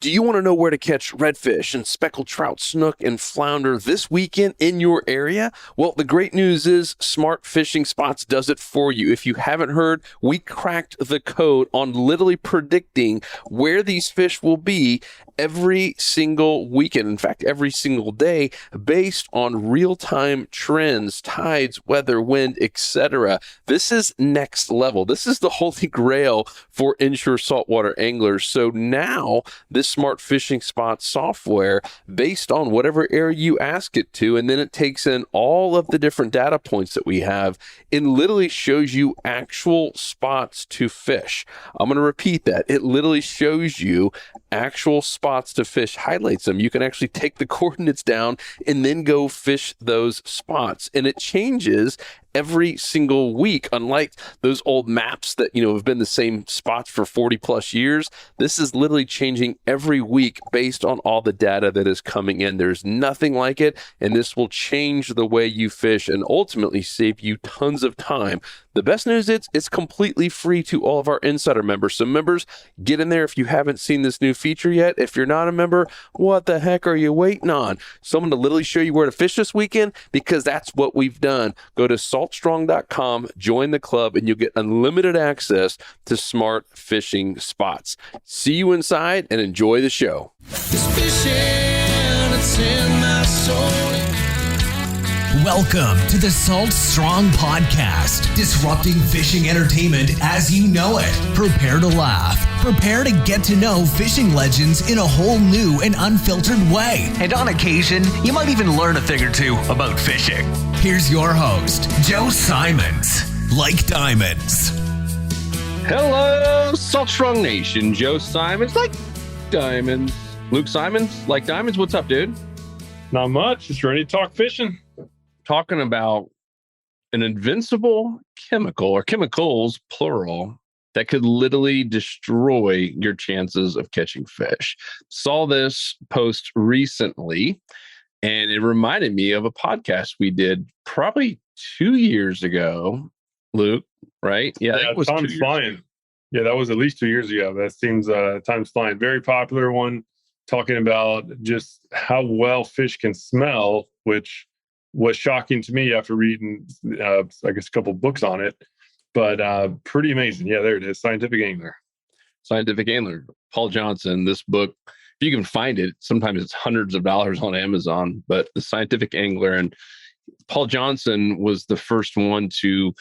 Do you want to know where to catch redfish and speckled trout, snook, and flounder this weekend in your area? Well, the great news is Smart Fishing Spots does it for you. If you haven't heard, we cracked the code on literally predicting where these fish will be every single weekend. In fact, every single day based on real-time trends, tides, weather, wind, etc. This is next level. This is the holy grail for inshore saltwater anglers. So now this Smart Fishing Spot software, based on whatever area you ask it to, and then it takes in all of the different data points that we have and literally shows you actual spots to fish. I'm going to repeat that. It literally shows you actual spots to fish, highlights them. You can actually take the coordinates down and then go fish those spots. And it changes every single week. Unlike those old maps that, have been the same spots for 40 plus years, this is literally changing every week based on all the data that is coming in. There's nothing like it, and this will change the way you fish and ultimately save you tons of time. The best news is it's completely free to all of our insider members. So members, get in there if you haven't seen this new feature yet. If you're not a member, what the heck are you waiting on? Someone to literally show you where to fish this weekend, because that's what we've done. Go to saltstrong.com, join the club, and you'll get unlimited access to Smart Fishing Spots. See you inside and enjoy the show. It's fishing, it's in my soul. Welcome to the Salt Strong Podcast, disrupting fishing entertainment as you know it. Prepare to laugh. Prepare to get to know fishing legends in a whole new and unfiltered way. And on occasion, you might even learn a thing or two about fishing. Here's your host, Joe Simons. Like diamonds. Hello, Salt Strong Nation. Joe Simons, like diamonds. Luke Simons, like diamonds. What's up, dude? Not much. Just ready to talk fishing. Talking about an invincible chemical, or chemicals, plural, that could literally destroy your chances of catching fish. Saw this post recently, and it reminded me of a podcast we did probably 2 years ago, Luke, right? Yeah, it was time's flying. Yeah, that was at least 2 years ago. That seems time's flying. Very popular one, talking about just how well fish can smell, which was shocking to me after reading, I guess, a couple books on it. But pretty amazing. Yeah, there it is. Scientific Angler. Scientific Angler. Paul Johnson. This book, if you can find it, sometimes it's hundreds of dollars on Amazon, but the Scientific Angler. And Paul Johnson was the first one to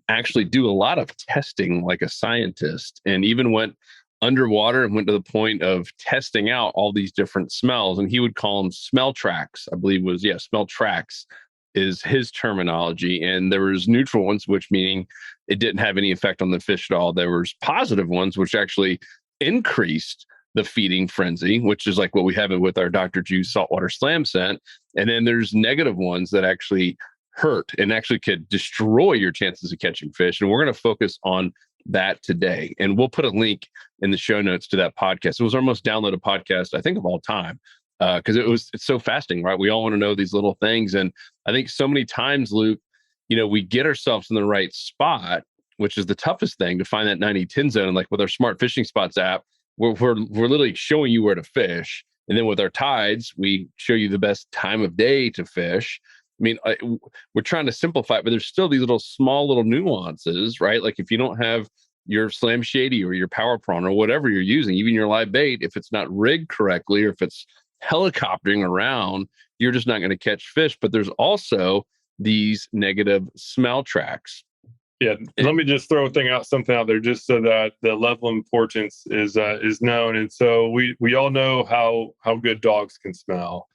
actually do a lot of testing like a scientist, and even went underwater and went to the point of testing out all these different smells. And he would call them smell tracks, I believe smell tracks is his terminology. And there was neutral ones, which meaning it didn't have any effect on the fish at all. There was positive ones, which actually increased the feeding frenzy, which is like what we have with our Dr. Juice saltwater slam scent. And then there's negative ones that actually hurt and actually could destroy your chances of catching fish. And we're going to focus on that today. And we'll put a link in the show notes to that podcast. It was our most downloaded podcast, I think, of all time. Because it's so fascinating, right? We all want to know these little things. And I think so many times, Luke, we get ourselves in the right spot, which is the toughest thing, to find that 90-10 zone. And like with our Smart Fishing Spots app, we're literally showing you where to fish. And then with our tides, we show you the best time of day to fish. I mean, we're trying to simplify it, but there's still these small little nuances, right? Like if you don't have your Slam Shady or your Power Prawn or whatever you're using, even your live bait, if it's not rigged correctly or if it's helicoptering around, you're just not going to catch fish. But there's also these negative smell tracks. Yeah, let me just throw something out there, just so that the level of importance is known. And so we all know how good dogs can smell.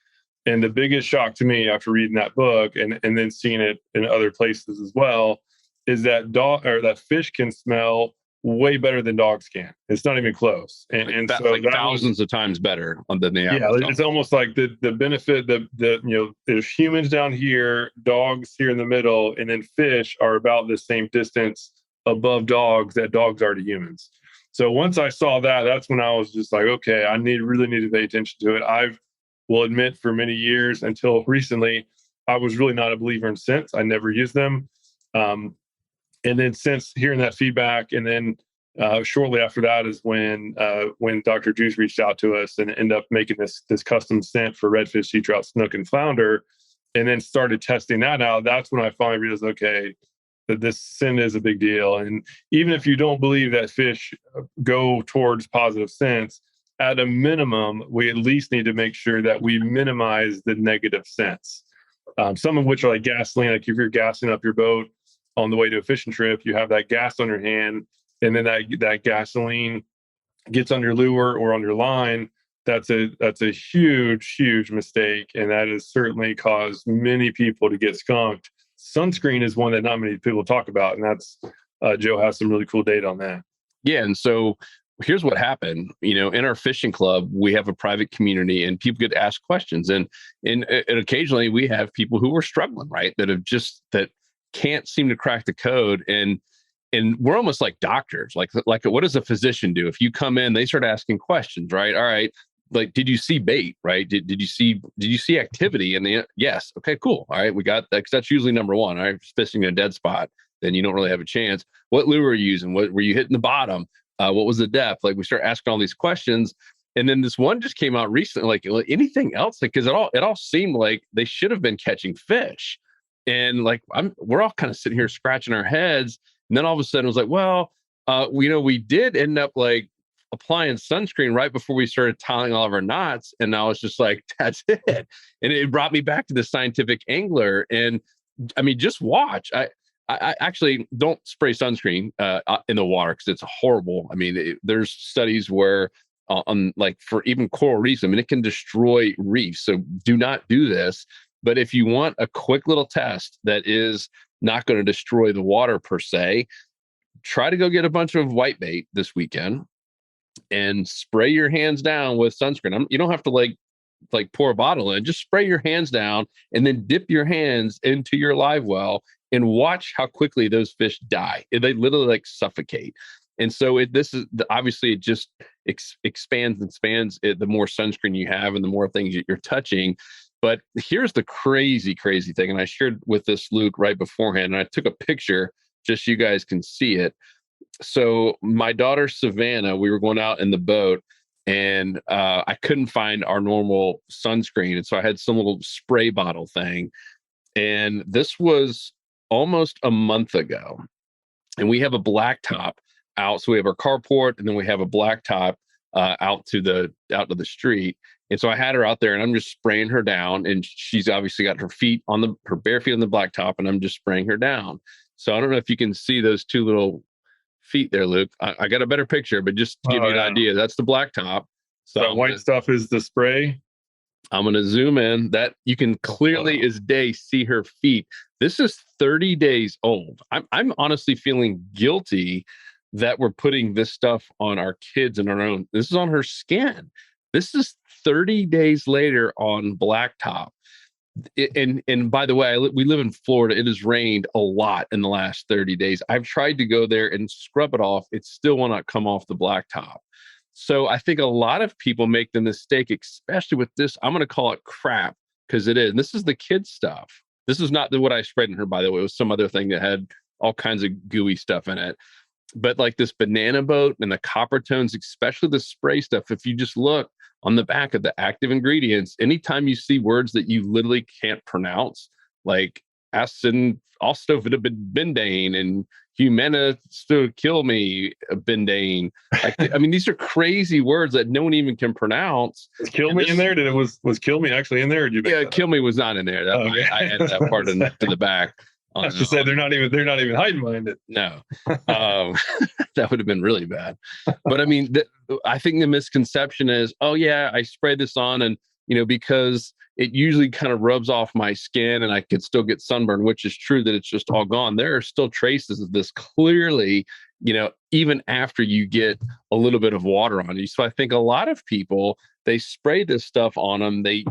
And the biggest shock to me after reading that book and then seeing it in other places as well is that that fish can smell way better than dogs can. It's not even close. And that's so like thousands of times better than the average dog. It's almost like the benefit that there's humans down here, dogs here in the middle, and then fish are about the same distance above dogs that dogs are to humans. So once I saw that, that's when I was just like, okay, I really need to pay attention to it. I will admit, for many years until recently, I was really not a believer in scents. I never used them. And then since hearing that feedback and then Shortly after that is when Dr. Juice reached out to us and ended up making this custom scent for redfish, sea trout, snook, and flounder, and then started testing that out. That's when I finally realized, okay, that this scent is a big deal. And even if you don't believe that fish go towards positive scents, at a minimum, we at least need to make sure that we minimize the negative scents. Some of which are like gasoline. Like if you're gassing up your boat on the way to a fishing trip, you have that gas on your hand, and then that gasoline gets on your lure or on your line. That's a huge mistake, and that has certainly caused many people to get skunked. Sunscreen is one that not many people talk about, and that's Joe has some really cool data on that. Yeah, and so here's what happened. In our fishing club, we have a private community, and people get asked questions, and occasionally we have people who are struggling, right? That can't seem to crack the code, and we're almost like doctors. Like what does a physician do? If you come in, they start asking questions, right? All right, like, did you see bait, right? Did you see activity? And yes, okay, cool. All right, we got that. 'Cause that's usually number one. All right, fishing in a dead spot, then you don't really have a chance. What lure were you using? What were you hitting the bottom? What was the depth? Like, we start asking all these questions, and then this one just came out recently. Like anything else? Because it all seemed like they should have been catching fish, and like we're all kind of sitting here scratching our heads. And then all of a sudden, it was like, well, we did end up like applying sunscreen right before we started tying all of our knots, and now it's just like that's it. And it brought me back to the scientific angler, and I mean, just watch. I actually don't spray sunscreen in the water because it's horrible. I mean, there's studies where on like for even coral reefs, I mean, it can destroy reefs. So do not do this. But if you want a quick little test that is not going to destroy the water per se, try to go get a bunch of whitebait this weekend and spray your hands down with sunscreen. You don't have to like pour a bottle in, just spray your hands down and then dip your hands into your live well and watch how quickly those fish die. They literally like suffocate. And so obviously it just expands and spans the more sunscreen you have and the more things you're touching. But here's the crazy thing. And I shared with this Luke right beforehand, and I took a picture just so you guys can see it. So my daughter, Savannah, we were going out in the boat, and I couldn't find our normal sunscreen. And so I had some little spray bottle thing. And this was almost a month ago. And we have a blacktop out. So we have our carport, and then we have a blacktop out to the street. And so I had her out there, and I'm just spraying her down, and she's obviously got her bare feet on the blacktop, and I'm just spraying her down. So I don't know if you can see those two little feet there, Luke. I got a better picture, but just to give you an idea, that's the blacktop. So that white stuff is the spray. I'm going to zoom in. That you can clearly as day see her feet. This is 30 days old. I'm honestly feeling guilty that we're putting this stuff on our kids and our own. This is on her skin. This is 30 days later on blacktop. And by the way, we live in Florida. It has rained a lot in the last 30 days. I've tried to go there and scrub it off. It still will not come off the blacktop. So I think a lot of people make the mistake, especially with this. I'm going to call it crap because it is. And this is the kids stuff. This is not what I sprayed in her, by the way. It was some other thing that had all kinds of gooey stuff in it. But like this banana boat and the copper tones, especially the spray stuff, if you just look on the back of the active ingredients, anytime you see words that you literally can't pronounce, like acetylbenzene and humanistoquilmebenzene, I mean, these are crazy words that no one even can pronounce. Was kill me in there? Was kill me actually in there? Or did you kill me was not in there. Okay. I added that part to the back. I just said they're not even hiding behind it. No, that would have been really bad. But I mean, I think the misconception is, oh yeah, I sprayed this on, and because it usually kind of rubs off my skin, and I could still get sunburn, which is true that it's just all gone. There are still traces of this clearly, even after you get a little bit of water on you. So I think a lot of people, they spray this stuff on them. They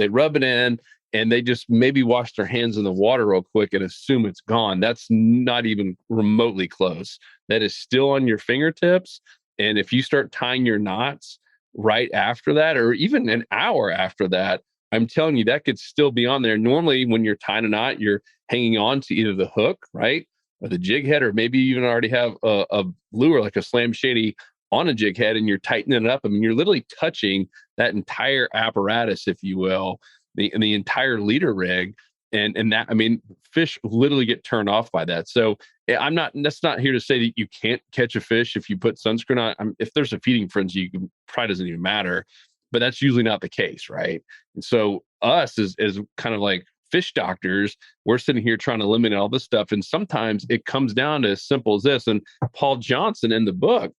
rub it in, and they just maybe wash their hands in the water real quick and assume it's gone. That's not even remotely close. That is still on your fingertips. And if you start tying your knots right after that, or even an hour after that, I'm telling you, that could still be on there. Normally, when you're tying a knot, you're hanging on to either the hook, right? or the jig head, or maybe you even already have a lure like a Slam Shady on a jig head and you're tightening it up. I mean, you're literally touching that entire apparatus, if you will, the entire leader rig. And that, I mean, fish literally get turned off by that. So that's not here to say that you can't catch a fish if you put sunscreen on. If there's a feeding frenzy, probably doesn't even matter, but that's usually not the case. Right. And so us as kind of like fish doctors, we're sitting here trying to eliminate all this stuff. And sometimes it comes down to as simple as this. And Paul Johnson in the book,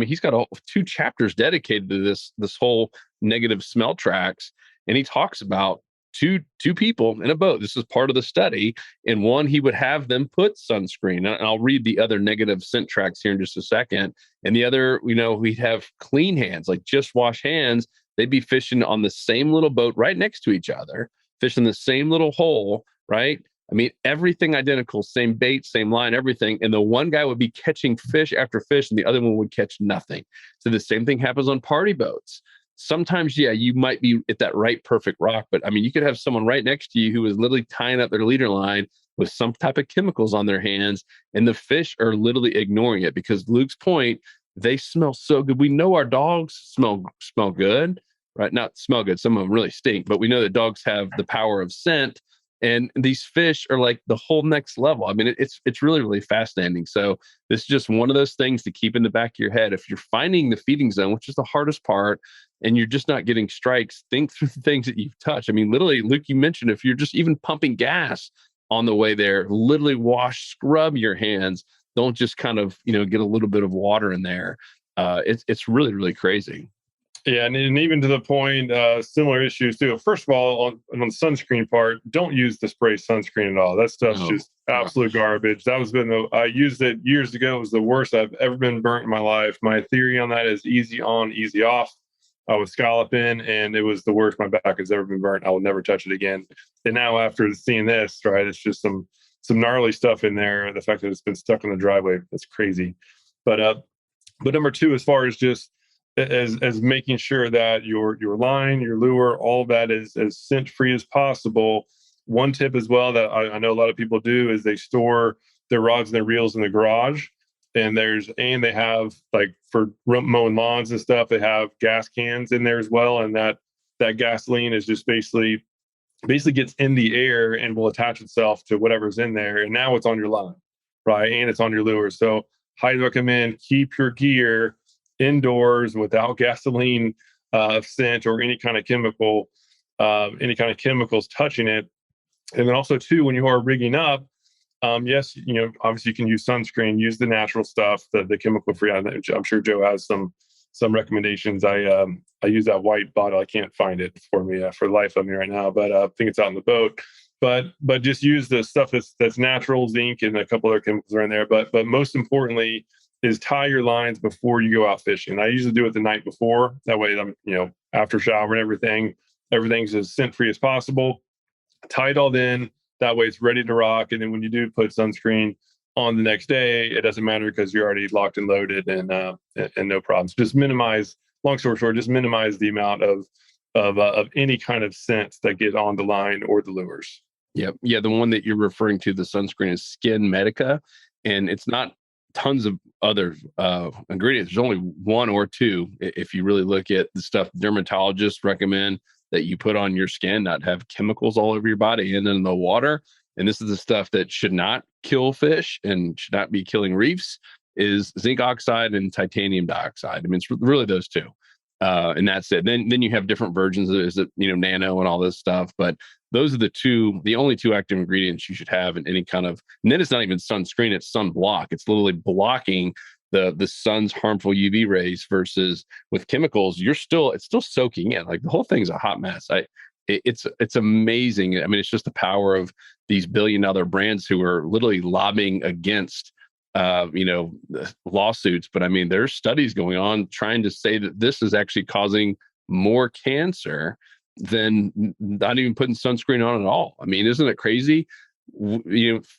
he's got 2 chapters dedicated to this whole negative smell tracks. And he talks about two people in a boat. This is part of the study. And one, he would have them put sunscreen. And I'll read the other negative scent tracks here in just a second. And the other, we'd have clean hands, like just wash hands. They'd be fishing on the same little boat right next to each other, fishing the same little hole, right? I mean, everything identical, same bait, same line, everything. And the one guy would be catching fish after fish and the other one would catch nothing. So the same thing happens on party boats. Sometimes, yeah, you might be at that right perfect rock, but I mean, you could have someone right next to you who is literally tying up their leader line with some type of chemicals on their hands, and the fish are literally ignoring it because Luke's point, they smell so good. We know our dogs smell good, right? Not smell good. Some of them really stink, but we know that dogs have the power of scent. And these fish are like the whole next level. I mean, it's really, really fascinating. So this is just one of those things to keep in the back of your head. If you're finding the feeding zone, which is the hardest part, and you're just not getting strikes, think through the things that you've touched. I mean, literally, Luke, you mentioned if you're just even pumping gas on the way there, literally scrub your hands. Don't just kind of, get a little bit of water in there. It's really, really crazy. Yeah, and even to the point, similar issues too. First of all, on the sunscreen part, don't use the spray sunscreen at all. That stuff's just absolute garbage. I used it years ago. It was the worst I've ever been burnt in my life. My theory on that is easy on, easy off. I was scalloping, and it was the worst my back has ever been burnt. I will never touch it again. And now after seeing this, right, it's just some gnarly stuff in there. The fact that it's been stuck in the driveway, that's crazy. But number 2, as far as just as making sure that your line, your lure, all of that is as scent free as possible. One tip as well that I know a lot of people do is they store their rods and their reels in the garage. And they have, like, for mowing lawns and stuff, they have gas cans in there as well. And that gasoline is just basically gets in the air and will attach itself to whatever's in there. And now it's on your line, right? And it's on your lure. So highly recommend keep your gear indoors without gasoline scent or any kind of chemicals touching it. And then also too, when you are rigging up, yes, obviously you can use sunscreen, use the natural stuff, the chemical free. I'm sure Joe has some recommendations. I use that white bottle. I can't find it for me for the life of me right now, but I think it's out in the boat. But just use the stuff that's natural, zinc, and a couple other chemicals are in there. But most importantly is tie your lines before you go out fishing. I usually do it the night before. That way, I'm after shower and everything's as scent free as possible. Tie it all in. That way, it's ready to rock. And then when you do put sunscreen on the next day, it doesn't matter because you're already locked and loaded, and no problems. Just minimize. Long story short, just minimize the amount of any kind of scent that get on the line or the lures. Yep. Yeah. The one that you're referring to, the sunscreen, is Skin Medica, and it's not tons of other ingredients. There's only 1 or 2. If you really look at the stuff dermatologists recommend that you put on your skin, not have chemicals all over your body and in the water. And this is the stuff that should not kill fish and should not be killing reefs, is zinc oxide and titanium dioxide. I mean, it's really those 2. And that's it. Then you have different versions of it, is it, nano and all this stuff. But those are the only 2 active ingredients you should have in any kind of, and then it's not even sunscreen, it's sunblock. It's literally blocking the sun's harmful UV rays, versus with chemicals, it's still soaking in. Like, the whole thing's a hot mess. It's amazing. I mean, it's just the power of these billion-dollar brands who are literally lobbying against lawsuits. But I mean, there's studies going on trying to say that this is actually causing more cancer than not even putting sunscreen on at all. I mean, isn't it crazy?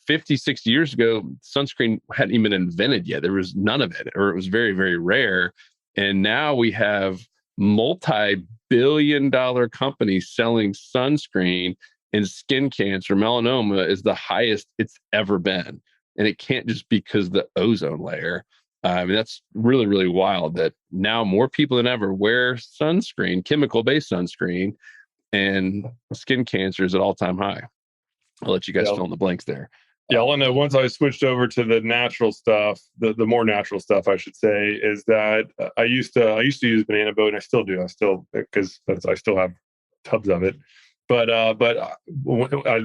50, 60 years ago, sunscreen hadn't even been invented yet. There was none of it, or it was very, very rare. And now we have multi-billion-dollar companies selling sunscreen, and skin cancer, melanoma is the highest it's ever been. And it can't just be because the ozone layer. I mean, that's really, really wild that now more people than ever wear sunscreen, chemical-based sunscreen, and skin cancer is at all-time high. I'll let you guys fill in the blanks there. Yeah, all I know, once I switched over to the natural stuff, the more natural stuff, I should say, is that I used to use banana boat, and I still do. Because I still have tubs of it. But I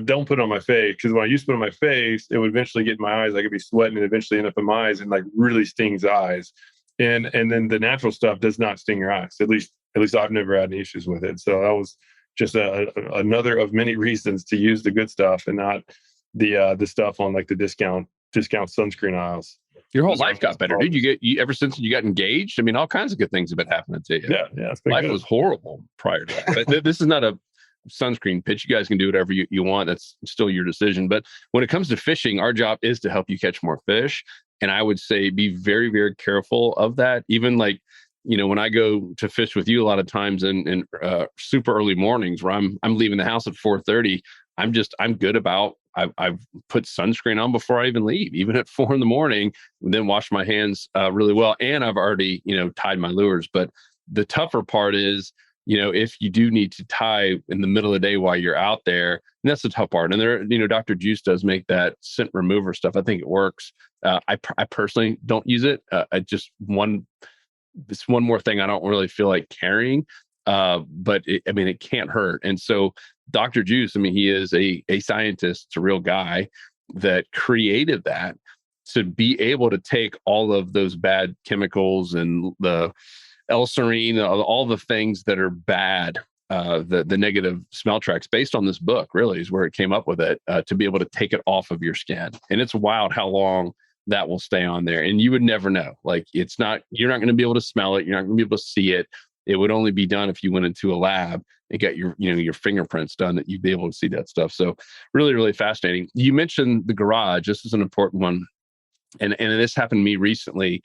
don't put it on my face, because when I used to put it on my face, it would eventually get in my eyes. I could be sweating and eventually end up in my eyes and like really stings eyes. And then the natural stuff does not sting your eyes. At least I've never had any issues with it. So that was just another of many reasons to use the good stuff and not the stuff on like the discount sunscreen aisles. Your whole life got better, dude. You ever since you got engaged? I mean, all kinds of good things have been happening to you. Yeah. Life was horrible prior to that. But this is not a sunscreen pitch. You guys can do whatever you want. That's still your decision. But when it comes to fishing, our job is to help you catch more fish. And I would say be very, very careful of that. Even like, when I go to fish with you a lot of times in super early mornings where I'm leaving the house at 4:30, I'm good about, I've put sunscreen on before I even leave, even at 4 a.m, and then wash my hands really well. And I've already, tied my lures. But the tougher part is, if you do need to tie in the middle of the day while you're out there, and that's the tough part. And there, Dr. Juice does make that scent remover stuff. I think it works. I personally don't use it. It's one more thing I don't really feel like carrying. But it can't hurt. And so Dr. Juice, he is a scientist, it's a real guy that created that to be able to take all of those bad chemicals and the L-serine, all the things that are bad, the negative smell tracks based on this book really is where it came up with it, to be able to take it off of your skin. And it's wild how long that will stay on there. And you would never know. Like you're not going to be able to smell it. You're not going to be able to see it. It would only be done if you went into a lab and got your fingerprints done, that you'd be able to see that stuff. So really, really fascinating. You mentioned the garage. This is an important one. And this happened to me recently.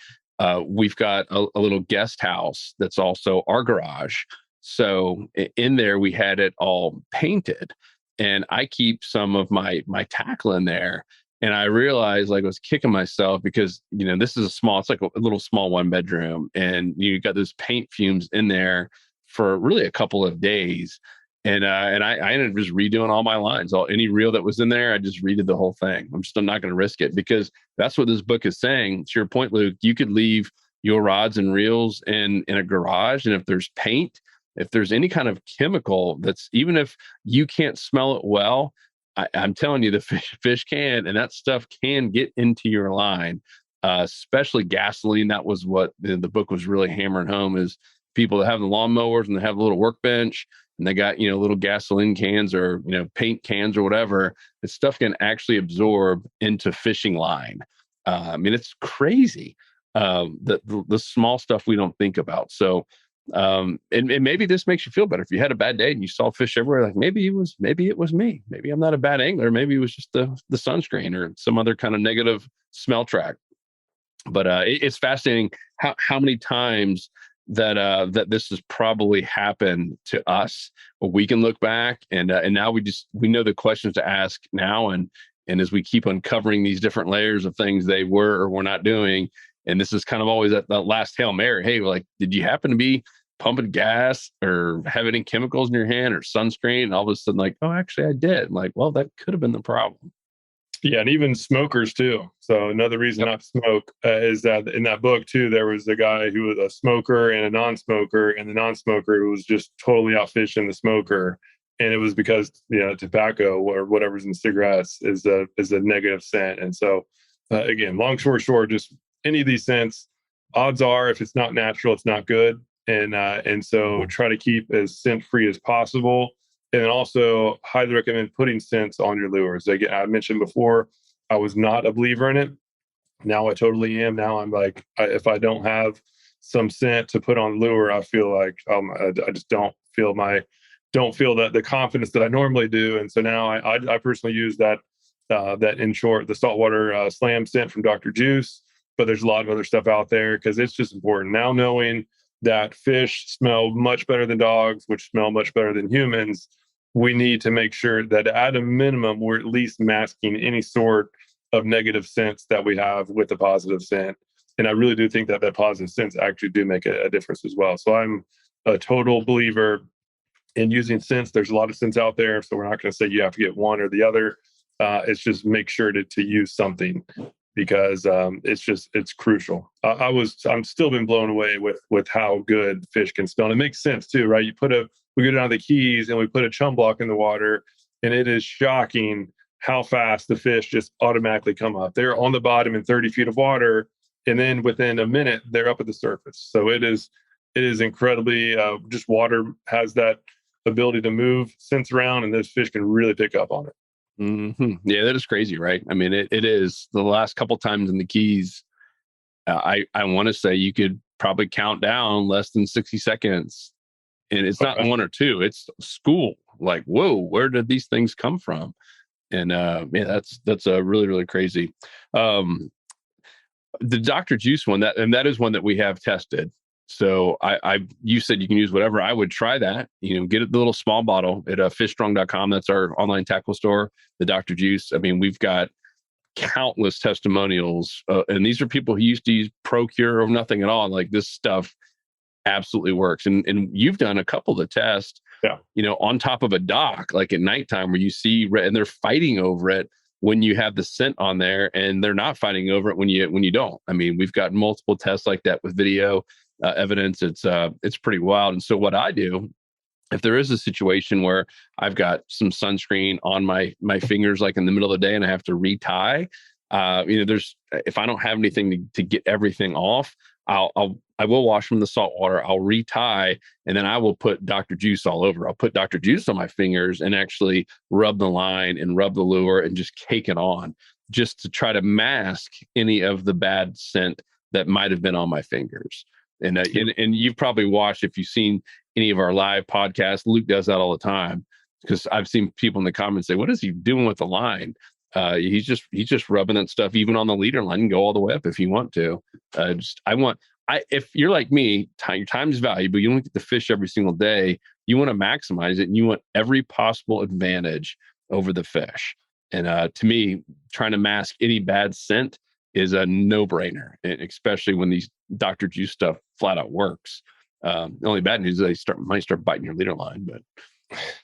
We've got a little guest house that's also our garage. So in there, we had it all painted, and I keep some of my tackle in there. And I realized I was kicking myself because, this is it's like a little small 1-bedroom, and you got those paint fumes in there for really a couple of days. And I ended up just redoing all my lines. Any reel that was in there, I just redid the whole thing. I'm not going to risk it, because that's what this book is saying. To your point, Luke, you could leave your rods and reels in a garage, and if there's paint, if there's any kind of chemical that's, even if you can't smell it well, I'm telling you, the fish can, and that stuff can get into your line, especially gasoline. That was what the book was really hammering home, is people that have the lawnmowers and they have a little workbench and they got, little gasoline cans or, paint cans or whatever. This stuff can actually absorb into fishing line. It's crazy. The small stuff we don't think about. So, and maybe this makes you feel better. If you had a bad day and you saw fish everywhere, like maybe it was me. Maybe I'm not a bad angler. Maybe it was just the sunscreen or some other kind of negative smell track. But it's fascinating how many times that this has probably happened to us. But we can look back and now we know the questions to ask now, and as we keep uncovering these different layers of things they were or were not doing. And this is kind of always that last Hail Mary. Hey, did you happen to be pumping gas or have any chemicals in your hand or sunscreen? And all of a sudden, oh, actually I did. I'm well, that could have been the problem. Yeah, and even smokers too. So another reason not to smoke is that in that book too, there was a guy who was a smoker and a non-smoker, and the non-smoker was just totally outfishing the smoker. And it was because, tobacco or whatever's in cigarettes is a negative scent. And so again, long story short, just any of these scents, odds are if it's not natural, it's not good. And so try to keep as scent free as possible. And then also highly recommend putting scents on your lures. Again, I mentioned before, I was not a believer in it. Now I totally am. Now I'm if I don't have some scent to put on the lure, I feel like I just don't feel the confidence that I normally do. And so now I personally use that in short, the saltwater slam scent from Dr. Juice. But there's a lot of other stuff out there, because it's just important. Now knowing that fish smell much better than dogs, which smell much better than humans, we need to make sure that at a minimum, we're at least masking any sort of negative scents that we have with the positive scent. And I really do think that positive scents actually do make a difference as well. So I'm a total believer in using scents. There's a lot of scents out there, so we're not going to say you have to get one or the other. It's just make sure to use something, because it's crucial. I'm still been blown away with how good fish can smell. And it makes sense too, right? We go down to the Keys and we put a chum block in the water, and it is shocking how fast the fish just automatically come up. They're on the bottom in 30 feet of water, and then within a minute they're up at the surface. So it is incredibly just water has that ability to move scents around, and those fish can really pick up on it. Mm-hmm. Yeah, that is crazy, right? I mean, it is. The last couple times in the Keys, I want to say you could probably count down less than 60 seconds. And it's not one or two, it's school. Like, whoa, where did these things come from? And yeah, that's really, really crazy. The Dr. Juice one, that is one that we have tested. So you said you can use whatever. I would try that. Get the little small bottle at fishstrong.com. That's our online tackle store. The Dr. Juice. I mean, we've got countless testimonials, and these are people who used to use Procure or nothing at all. Like, this stuff absolutely works. And you've done a couple of the tests. Yeah. On top of a dock, like at nighttime, where you see and they're fighting over it when you have the scent on there, and they're not fighting over it when you don't. I mean, we've got multiple tests like that with video evidence. It's pretty wild. And so what I do, if there is a situation where I've got some sunscreen on my fingers, like in the middle of the day, and I have to retie, if I don't have anything to get everything off, I will wash them in the salt water. I'll retie, and then I will put Dr. Juice all over. I'll put Dr. Juice on my fingers and actually rub the line and rub the lure and just cake it on, just to try to mask any of the bad scent that might have been on my fingers. And you've probably watched, if you've seen any of our live podcasts, Luke does that all the time, because I've seen people in the comments say, "What is he doing with the line?" He's just rubbing that stuff even on the leader line, and go all the way up if you want to. If you're like me, your time is valuable. You don't get to fish every single day. You want to maximize it, and you want every possible advantage over the fish. And to me, trying to mask any bad scent is a no-brainer, especially when these Dr. Juice stuff flat out works. The only bad news is they might start biting your leader line, but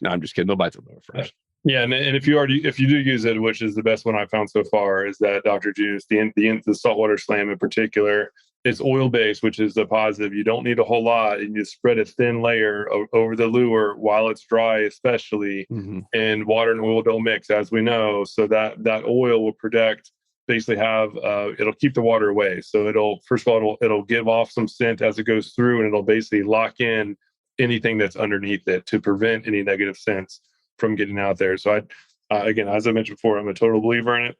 no, I'm just kidding. They'll bite the lure first. Yeah, and if you do use it, which is the best one I've found so far, is that Dr. Juice, the saltwater slam in particular. It's oil-based, which is the positive. You don't need a whole lot, and you spread a thin layer over the lure while it's dry, especially. Mm-hmm. And water and oil don't mix, as we know. So that oil will basically it'll keep the water away. So it'll give off some scent as it goes through, and it'll basically lock in anything that's underneath it to prevent any negative scents from getting out there. So again, as I mentioned before, I'm a total believer in it.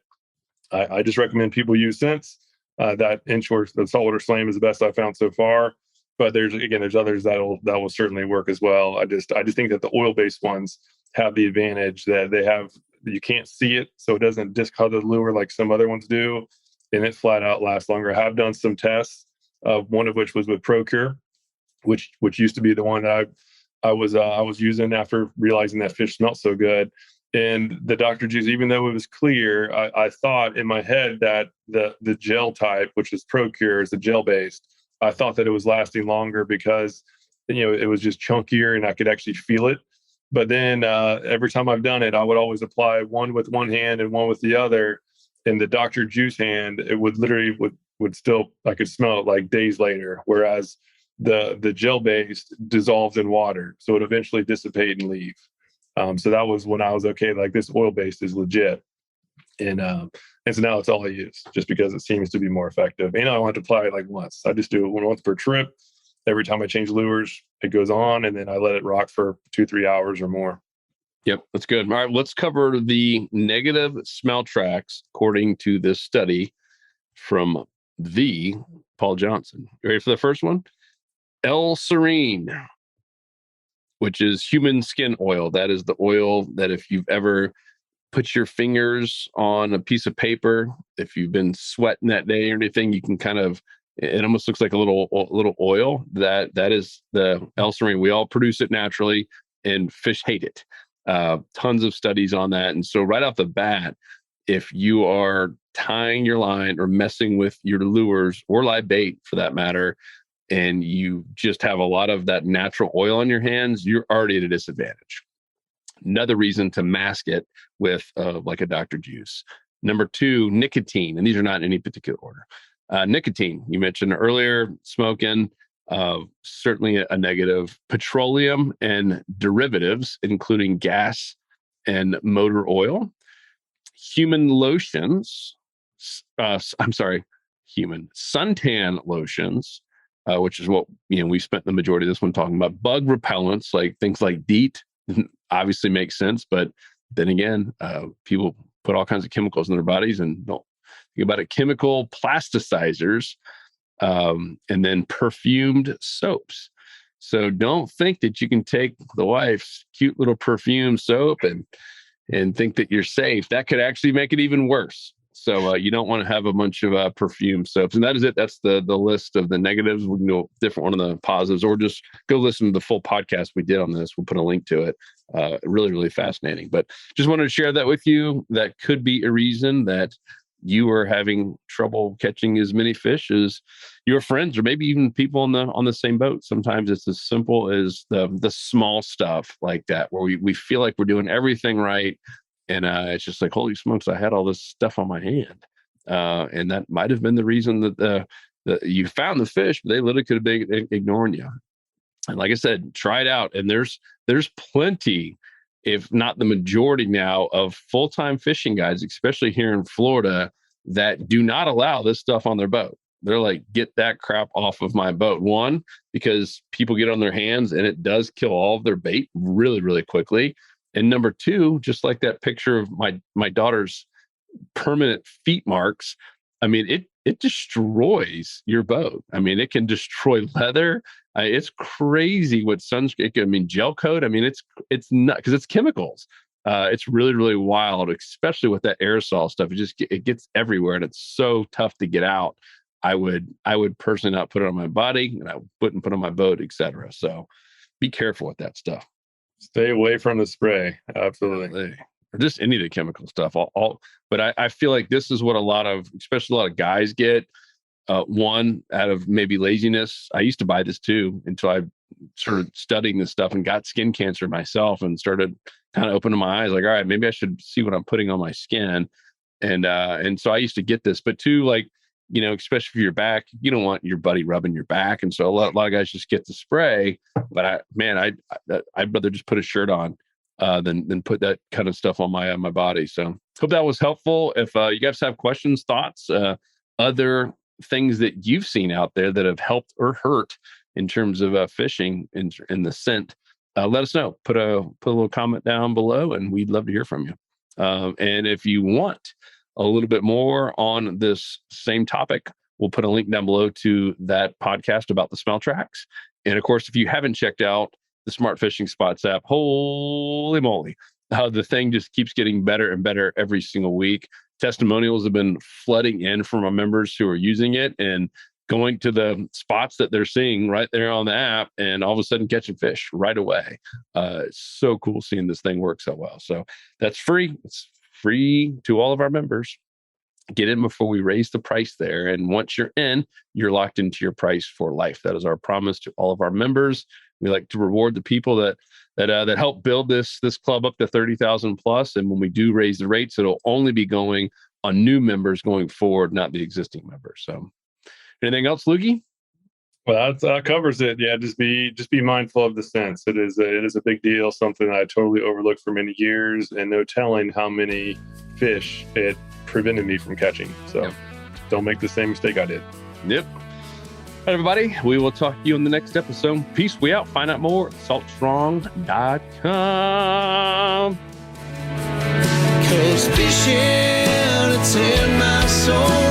I just recommend people use scents. That inshore, the saltwater slam is the best I've found so far. But there's others that will certainly work as well. I just think that the oil-based ones have the advantage that they have. You can't see it, so it doesn't discolor the lure like some other ones do, and it flat out lasts longer. I have done some tests, one of which was with Procure, which used to be the one that I was using after realizing that fish smelled so good. And the Dr. Juice, even though it was clear, I thought in my head that the gel type, which is Procure, is the gel based. I thought that it was lasting longer because it was just chunkier and I could actually feel it. But then every time I've done it, I would always apply one with one hand and one with the other. And the Dr. Juice hand, it would literally would still, I could smell it like days later. Whereas the gel based dissolves in water, so it eventually dissipate and leave. So that was when I was okay. Like, this oil based is legit, and so now it's all I use, just because it seems to be more effective. And I don't have to apply it like once. I just do it once per trip. Every time I change lures, it goes on, and then I let it rock for 2-3 hours or more. Yep, that's good. All right, let's cover the negative smell tracks according to this study from the Paul Johnson. You ready for the first one? L-Serene, which is human skin oil. That is the oil that if you've ever put your fingers on a piece of paper, if you've been sweating that day or anything, you can it almost looks like a little oil. That is the L-Serene. We all produce it naturally, and fish hate it. Tons of studies on that. And so right off the bat, if you are tying your line or messing with your lures or live bait for that matter, and you just have a lot of that natural oil on your hands, you're already at a disadvantage. Another reason to mask it with like a Dr. Juice. Number 2, nicotine. And these are not in any particular order. Nicotine, you mentioned earlier, smoking, certainly a negative. Petroleum and derivatives, including gas and motor oil. Human lotions, human suntan lotions, which is what we spent the majority of this one talking about. Bug repellents, like things like DEET, obviously makes sense, but then again, people put all kinds of chemicals in their bodies and don't think about it. Chemical plasticizers, and then perfumed soaps. So don't think that you can take the wife's cute little perfume soap and think that you're safe. That could actually make it even worse. So you don't want to have a bunch of perfume soaps. And that is it. That's the list of the negatives. We can do a different one of the positives, or just go listen to the full podcast we did on this. We'll put a link to it. Really, really fascinating. But just wanted to share that with you. That could be a reason that you are having trouble catching as many fish as your friends, or maybe even people on the same boat. Sometimes it's as simple as the small stuff like that, where we feel like we're doing everything right. And it's just like, holy smokes, I had all this stuff on my hand. And that might have been the reason that you found the fish, but they literally could have been ignoring you. And like I said, try it out. And there's plenty, if not the majority now, of full-time fishing guides, especially here in Florida, that do not allow this stuff on their boat. They're like, get that crap off of my boat. One, because people get on their hands and it does kill all of their bait really, really quickly. And number 2, just like that picture of my daughter's permanent feet marks, I mean, it destroys your boat. I mean, it can destroy leather. It's crazy what sunscreen. I mean, gel coat. I mean, it's not, because it's chemicals. It's really, really wild, especially with that aerosol stuff. It gets everywhere, and it's so tough to get out. I would personally not put it on my body, and I wouldn't put it on my boat, etc. So be careful with that stuff. Stay away from the spray. Absolutely. Or just any of the chemical stuff. But I feel like this is what especially a lot of guys get. One, out of maybe laziness. I used to buy this too until I started studying this stuff and got skin cancer myself and started kind of opening my eyes. Like, all right, maybe I should see what I'm putting on my skin. And so I used to get this. But 2, like, especially for your back, you don't want your buddy rubbing your back. And so a lot of guys just get the spray. But I'd rather just put a shirt on than put that kind of stuff on my body. So hope that was helpful. If you guys have questions, thoughts, other things that you've seen out there that have helped or hurt in terms of fishing in the scent, let us know. Put a little comment down below, and we'd love to hear from you. And if you want a little bit more on this same topic, we'll put a link down below to that podcast about the smell tracks. And of course, if you haven't checked out the Smart Fishing Spots app, holy moly, the thing just keeps getting better and better every single week. Testimonials have been flooding in from our members who are using it and going to the spots that they're seeing right there on the app, and all of a sudden catching fish right away. It's so cool seeing this thing work so well. So that's free. It's free to all of our members. Get in before we raise the price there. And once you're in, you're locked into your price for life. That is our promise to all of our members. We like to reward the people that help build this club up to 30,000 plus. And when we do raise the rates, it'll only be going on new members going forward, not the existing members. So anything else, Lukey? Well, that covers it. Yeah, just be mindful of the scents. It is a big deal, something I totally overlooked for many years, and no telling how many fish it prevented me from catching. So Don't make the same mistake I did. Yep. All right, everybody. We will talk to you in the next episode. Peace. We out. Find out more at saltstrong.com. 'Cause fishing, it's in my soul.